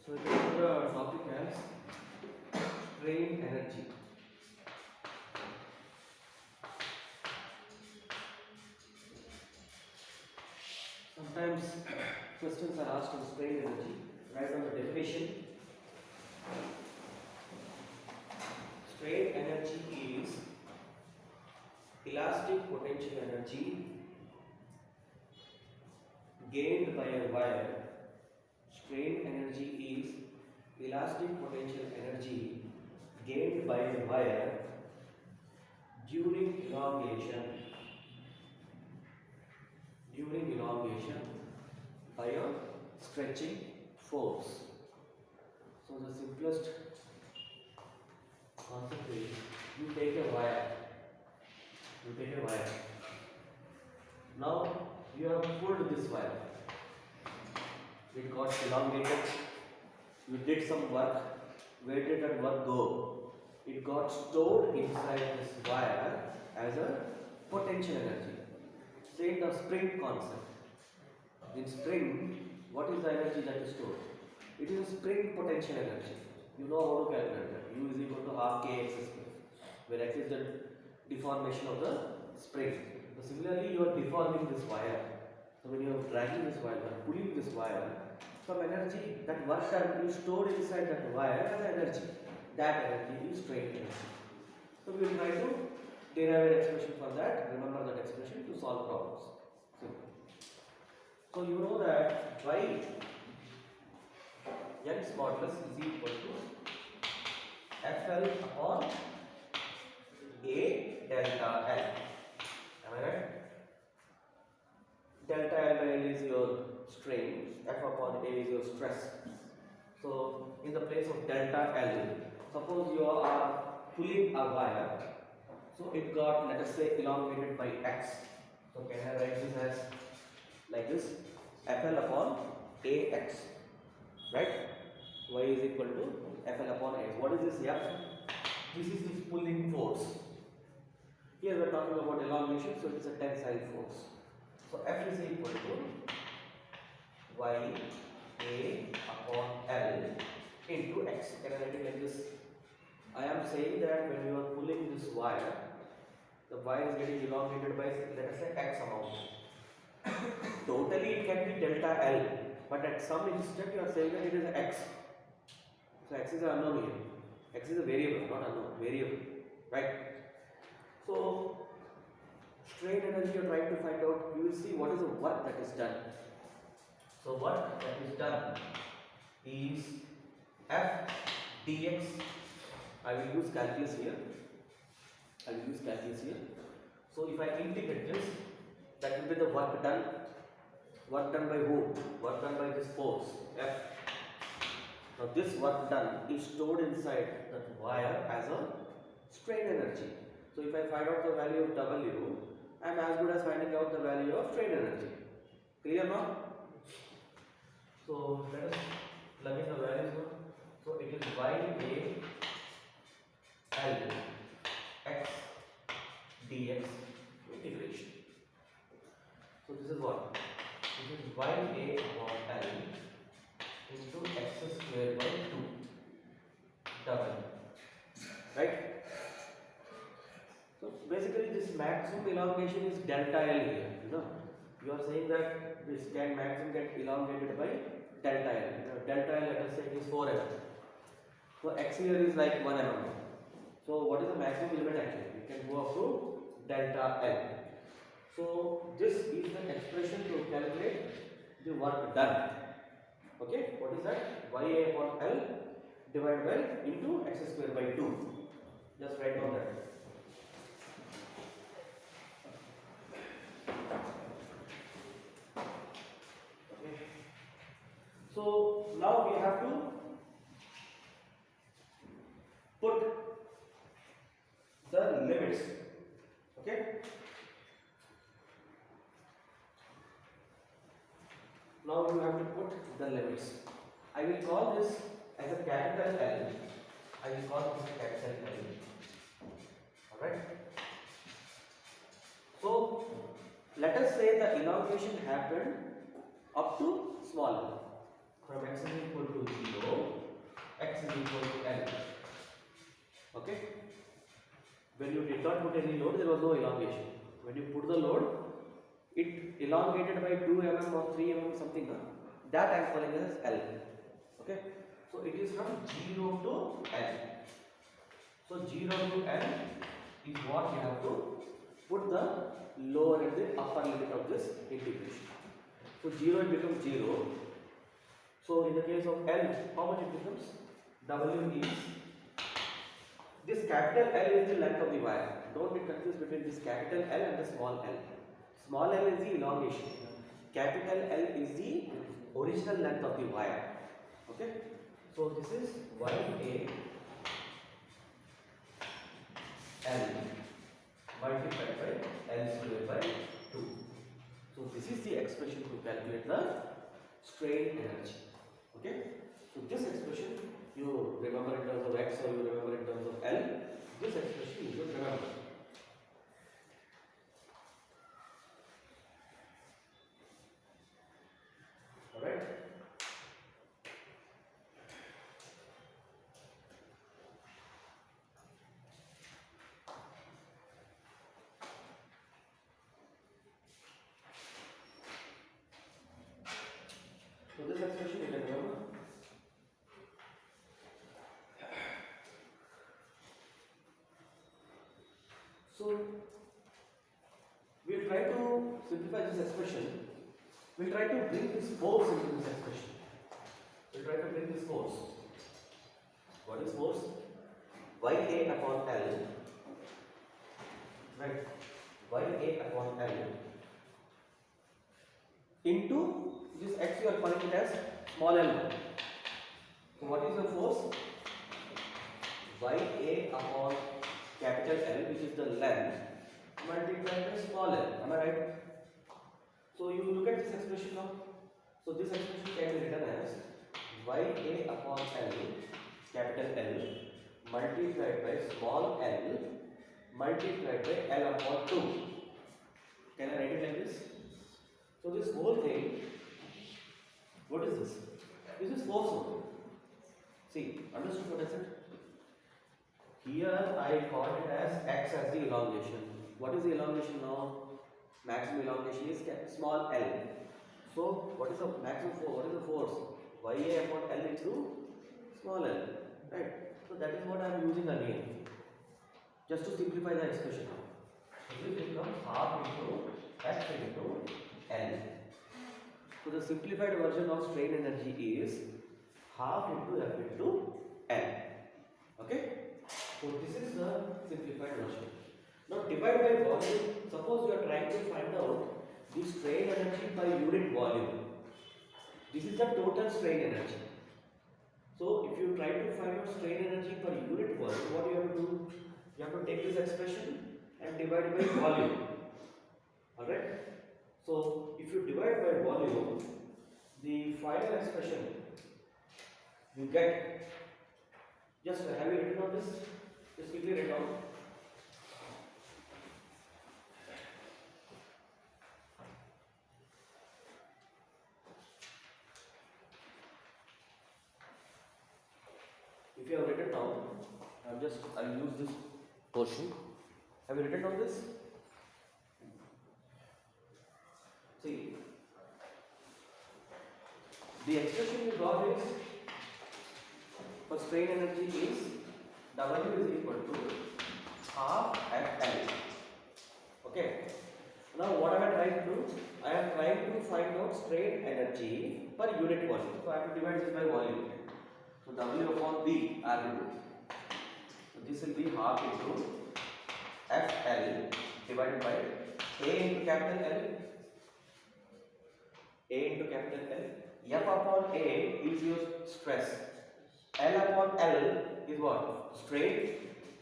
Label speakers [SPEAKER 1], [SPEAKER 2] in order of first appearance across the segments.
[SPEAKER 1] So the topic as strain energy. Sometimes questions are asked on strain energy. Write down the definition. Strain energy is elastic potential energy gained by a wire. Strain energy is elastic potential energy gained by a wire during elongation by a stretching force. So the simplest concept is you take a wire. Now you have pulled this wire. It got elongated. You did some work. Where did that work go? It got stored inside this wire as a potential energy. Say the spring concept. In spring, what is the energy that is stored? It is a spring potential energy. You know how to calculate that. U is equal to half kx square, where x is the deformation of the spring. So similarly, you are deforming this wire. So when you are dragging this wire, pulling this wire, some energy, that work done is stored inside that wire as energy. That energy is strain energy. So we will try to derive an expression for that. Remember that expression to solve problems. So you know that y Young's modulus is equal to FL upon A delta L. Am I right? Delta L is your strain, F upon A is your stress. So in the place of delta L, suppose you are pulling a wire, so it got, let us say, elongated by x. So can I write this as like this, FL upon AX, right? Y is equal to FL upon AX. What is this F? This is this pulling force. Here we are talking about elongation, so it is a tensile force. So F is equal to Y A upon L into X. Can I write it like this? I am saying that when you are pulling this wire, the wire is getting elongated by, let us say, X amount. Totally it can be delta L, but at some instant you are saying that it is X. So X is an unknown here. X is a variable, not unknown, variable, right? So strain energy you are trying to find out, you will see what is the work that is done. So what that is done is F dx. I will use calculus here. So if I integrate this, that will be the work done. Work done by whom? Work done by this force F. Now this work done is stored inside that wire as a strain energy. So if I find out the value of W, I am as good as finding out the value of strain energy. Clear now? So let us plug in the values now. So it is Y A L X dx integration. So this is what? This is Y A upon L into x square by 2 double, right? So basically this maximum elongation is delta L here. You are saying that this can maximum get elongated by delta L. Delta L, let us say, is 4 mm. So x here is like 1 mm. So what is the maximum limit actually? You can go up to delta L. So this is the expression to calculate the work done. Okay, what is that? Ya upon L divided by into x square by 2. Just write down that. Okay. So now we have to put the limits. Okay. Now you have to put the limits. I will call this as a capital L. Alright. So let us say the elongation happened up to small. From x is equal to 0 not put any load, there was no elongation. When you put the load, it elongated by 2 mm or 3 mm something. That I am calling as L. Okay. So it is from 0 to L. So 0 to L is what we have to put the lower and the upper limit of this integration. So 0 it becomes 0. So in the case of L, how much it becomes? W is, this capital L is the length of the wire. Don't be confused between this capital L and the small l. Small l is the elongation. Capital L is the original length of the wire. Okay. So this is YA L multiplied by L square by 2. So this is the expression to calculate the strain energy. Okay. So this expression you remember in terms of X or you remember in terms of L. This expression you should remember. Alright. So this expression you can remember. So we'll try to simplify this expression. We'll try to bring this force into this expression. We'll try to bring this force. What is force? YA upon L. Right. YA upon L into this X you are calling it as small l. So what is the force? YA upon capital L, which is the length, multiplied by small l. Am I right? So you look at this expression now. So this expression can be written as YA upon L, capital L, multiplied by small l, multiplied by L upon 2. Can I write it like this? So this whole thing, what is this? This is force only. See, understood what I said? Here I call it as X as the elongation. What is the elongation now? Maximum elongation is small l. So what is the maximum force? What is the force? YA upon L into small l. Right? So that is what I am using again. Just to simplify the expression. So this becomes half into F into L. So the simplified version of strain energy is half into F into L. Okay? So this is the simplified version. Now divide by volume. Suppose you are trying to find out the strain energy per unit volume. This is the total strain energy. So if you try to find out strain energy per unit volume, what you have to do? You have to take this expression and divide by volume. Alright? So if you divide by volume, the final expression you get, just have you written on this? Just quickly write down. If you have written down, I'll use this portion. Have you written down this? See, the expression you got is for strain energy is W is equal to half FL. Okay. Now what am I trying to do? I am trying to find out strain energy per unit volume. So I have to divide this by volume. So W upon V I will do. So this will be half into FL divided by A into capital L. A into capital L. F upon A is your stress. L upon L is what? Strain.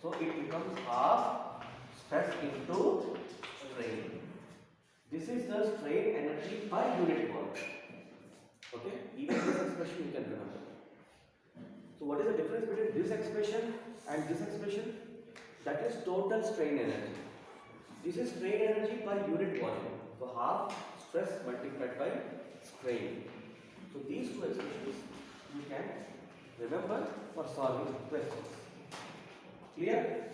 [SPEAKER 1] So it becomes half stress into strain. This is the strain energy per unit volume. Okay? Even this expression you can remember. So what is the difference between this expression and this expression? That is total strain energy. This is strain energy per unit volume. So half stress multiplied by strain. So these two expressions you can remember for solving questions. Clear?